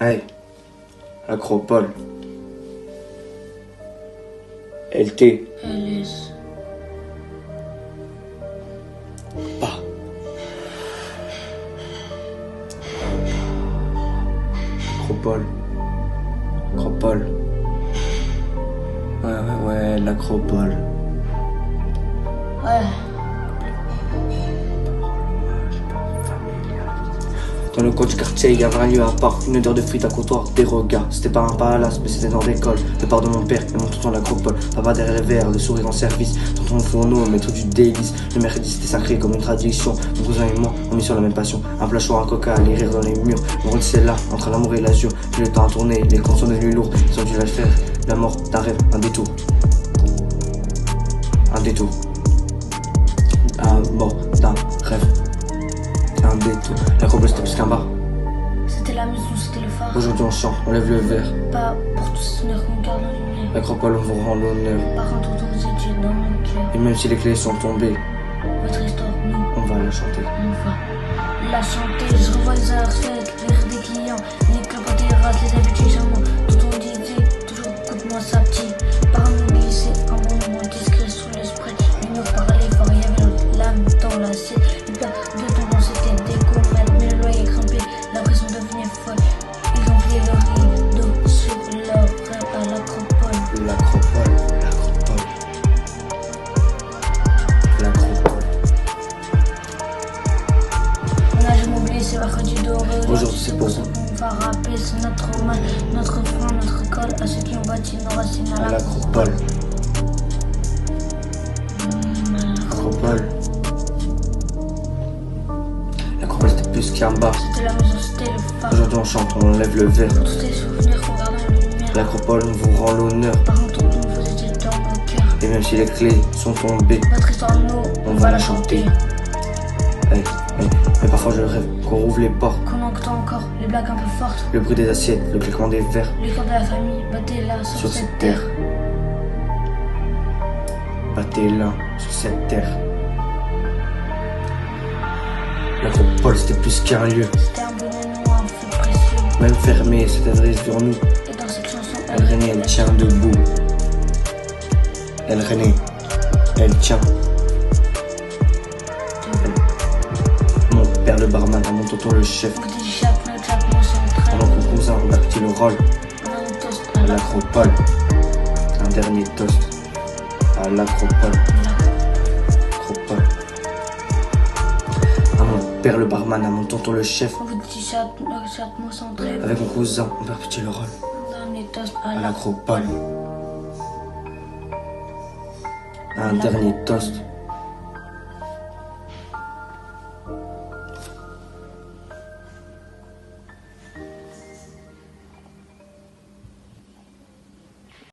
Hey, Acropole. LT. LS. Pas. Acropole. Acropole. Ouais, l'Acropole. Ouais. Dans le coin du quartier, il y avait un lieu à part, une odeur de frites à comptoir, des regards. C'était pas un palace, mais c'était dans l'école. Le part de mon père et mon tonton l'Acropole. Papa derrière les verres, le sourire en service. Tonton au fourneau, maître du délice. Le mercredi c'était sacré comme une tradition. Mon cousin et moi, on est sur la même passion. Un plat chaud, un coca, les rires dans les murs. Mon rôle c'est là, entre l'amour et l'azur. Puis le temps a tourné, les comptes sont devenus lourds. Ils ont dû la faire, la mort d'un rêve, un détour. Un détour. Un mort d'un rêve. Un détour. L'Acropole c'était plus qu'un bar. C'était la maison, c'était le phare. Aujourd'hui on chante, on lève le verre. Pas pour tous ces souvenirs qu'on garde en lumière. L'Acropole on vous rend l'honneur. Par contre, vous étiez dans mon cœur. Et même si les clés sont tombées, Votre histoire, nous, on va la chanter. on va la chanter. Je revois les heures secs, les rires des clients, les clopes des rats, les habitués charmants. Tout on disait, toujours écoute-moi ça petit. Par nous glisser, un bon moment discret sous le spray. Ils nous parlaient fort, il y avait l'âme dans l'assiette. Le plat de ton nom c'était des gommettes, mais le loyer grimpé, la pression devenait folle. Ils ont plié le rideau sur leur rêve à l'Acropole. L'Acropole, l'Acropole. L'Acropole. On a jamais oublié ces mercredis dorés. Aujourd'hui, c'est pour vous. On va rapper, c'est notre mal, notre frein, notre école, à ceux qui ont bâti nos racines à À l'Acropole. l'Acropole. L'Acropole. L'Acropole c'était plus qu'un bar. C'était la maison, c'était le phare. Aujourd'hui on chante, on enlève le verre. Pour tous ces souvenirs qu'on garde en lumière. L'Acropole on vous rend l'honneur. Par contre, vous étiez dans nos cœurs. Et même si les clés sont tombées, Votre histoire, nous, on va la chanter. Hey, hey. Mais parfois je rêve qu'on rouvre les portes. Qu'on entend encore les blagues un peu fortes. Le bruit des assiettes, le claquement des verres. Les corps de la famille battaient là sur cette terre. Battez l'un sur cette terre. L'Acropole c'était plus qu'un lieu. C'était un bonnet noir, un feu précieux. Même fermé, cette adresse sur nous. Et dans cette chanson, Elle renaît, elle tient debout. Elle renaît, elle tient. Mon père le barman, à mon tonton le chef. On dit chaque note, chaque mot central. Pendant qu'on cousin, on a petit le rôle. On a un toast À à l'Acropole. Un dernier toast. À l'Acropole. Acropole. À mon père le barman, à mon tonton le chef. On vous dit chaque mot centré. Avec mon cousin, on perd petit le rôle. On a un toast à À l'Acropole. Un dernier toast.